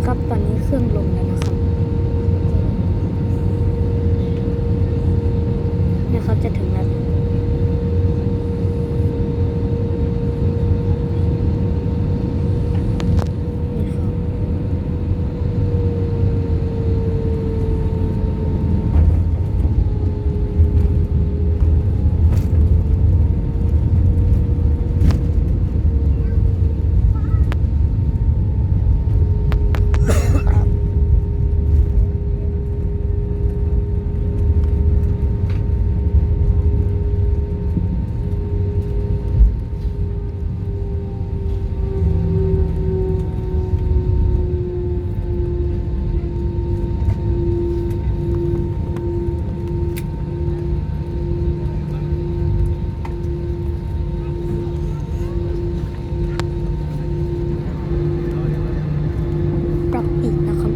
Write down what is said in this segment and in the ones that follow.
ครับตอนนี้เครื่องลงแล้วนะครับนะครับจะถึงแล้วนี่ครับปรับอีกนะครับ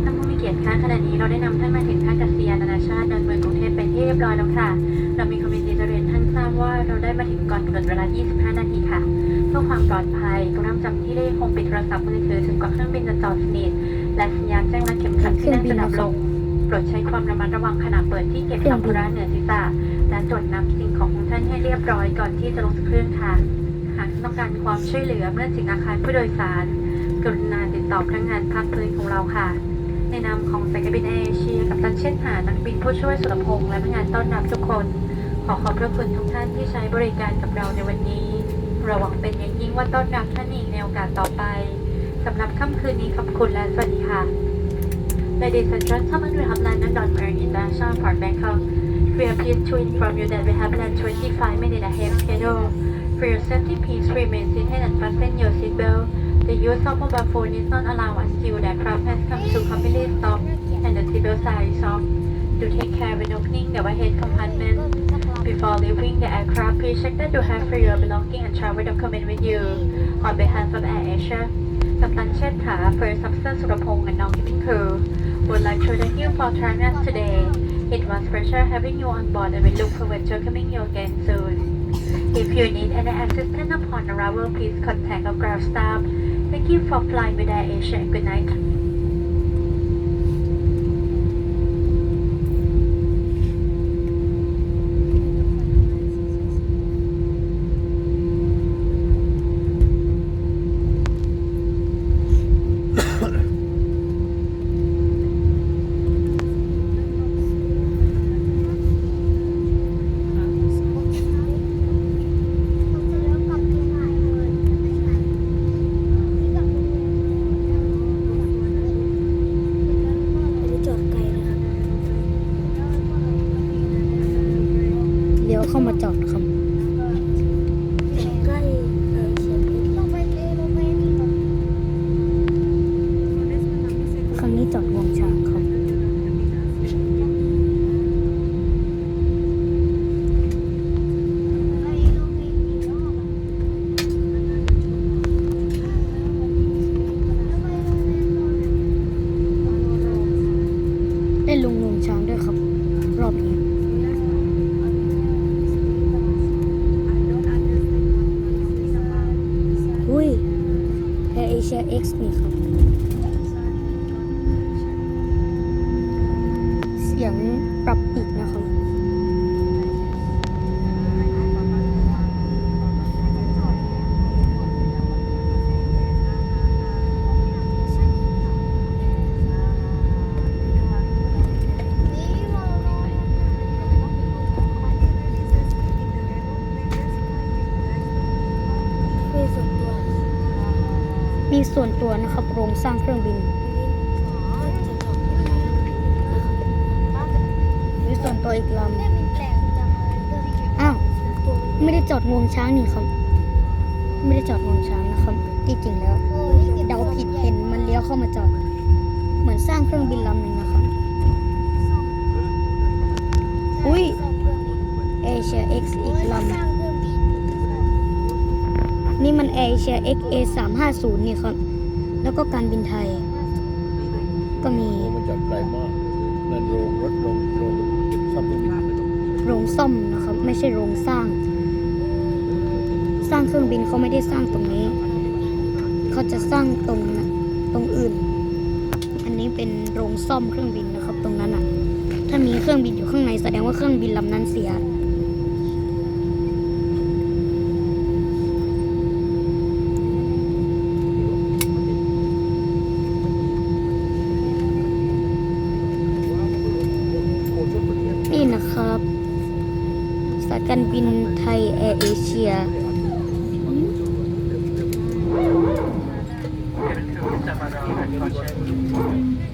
ท่านผู้มีเกียรติคะขณะนี้เราได้นำท่านมาถึงท่าอากาศยานนานาชาติดอนเมืองกรุงเทพเป็นที่เรียบร้อยแล้วค่ะเรามีความยินดีจะเรียนท่านทราบว่าเราได้มาถึงก่อนกำหนดเวลา 25 นาทีค่ะเพื่อความปลอดภัยกรุณาจำที่ได้คงปิดโทรศัพท์มือถือถึงกว่าเครื่องบินจะจอดสนิทและสัญญาณแจ้งรัดเข็มขัดที่นั่งจะดับลงโปรดใช้ความระมัดระวังขณะเปิดที่เก็บสัมภาระเหนือศีรษะและตรวจนำสิ่งของท่านให้เรียบร้อยก่อนที่จะลงจากเครื่องค่ะหากต้องการความช่วยเหลือเมื่อถึงอาคารผู้โดยสารกรุณาติดต่อพนักงานภาคพื้นของเราค่ะในนามของสายการบินแอร์เอเชียกัปตันเชษฐานักบินผู้ช่วยสุรพงษ์และพนักงานต้อนรับทุกคนขอขอบพระคุณทุกท่านที่ใช้บริการกับเราในวันนี้เราหวังเป็นอย่างยิ่งว่าต้อนรับท่านอีกในโอกาสต่อไปสำหรับค่ำคืนนี้ขอบคุณและสวัสดีค่ะ Ladies and gentlemen, we have landed on Marine International Airport Bangkok. We are pleased to inform you that we have landed 25 minutes ahead of schedule. For your safety, please remain seated and fasten your seatbelt. The use of mobile phone is not allowed until the aircraft has come to completely stop and the seatbelt sign is off. Do take care when opening the overhead compartment. Before leaving the aircraft, please check that you have your belongings and travel document with you. On behalf of Air Asia, Captain Chetha, First Officer Surapong and non-cabin crew would like to thank you for joining us today. It was a pleasure having you on board and we look forward to welcoming you again soon. If you need any assistance upon arrival, please contact our ground staff. Thank you for flying with Air Asia and good night. อันนี้จอดไกลนะครับเดี๋ยวเข้ามาจอดครับใกล้เชียงครั้งนี้จอดงวงช้างครับได้ลงงวงช้างด้วยครับรอบนี้อุ้ยแอร์เอเชีย X นี่ครับเสียงปรับอีกนะครับ มีส่วนตัวนะครับโรงสร้างเครื่องบินมีส่วนตัวอีกลำอ้าวไม่ได้จอดงวงช้างนี่ครับไม่ได้จอดงวงช้างนะครับที่จริงแล้วเดาผิดเห็นมันเลี้ยวเข้ามาจอดเหมือนสร้างเครื่องบินลำหนึ่งนะครับอุ้ยเอเชีย X อีกลำนี่มันเอเชีย XA350นี่ครับแล้วก็การบินไทยก็มี มันจากไกลมากนั่นโรงรถโรงซ่อมเครื่องบิน โรงซ่อมนะครับไม่ใช่โรงสร้างเครื่องบินเขาไม่ได้สร้างตรงนี้ เขาจะสร้างตรงนะตรงอื่น อันนี้เป็นโรงซ่อมเครื่องบินนะครับ ตรงนั้นอ่ะ ถ้ามีเครื่องบินอยู่ข้างในแสดงว่าเครื่องบินลำนั้นเสีย นี่นะครับสายการบินไทยแอร์เอเชีย จะมารอขอเชิญ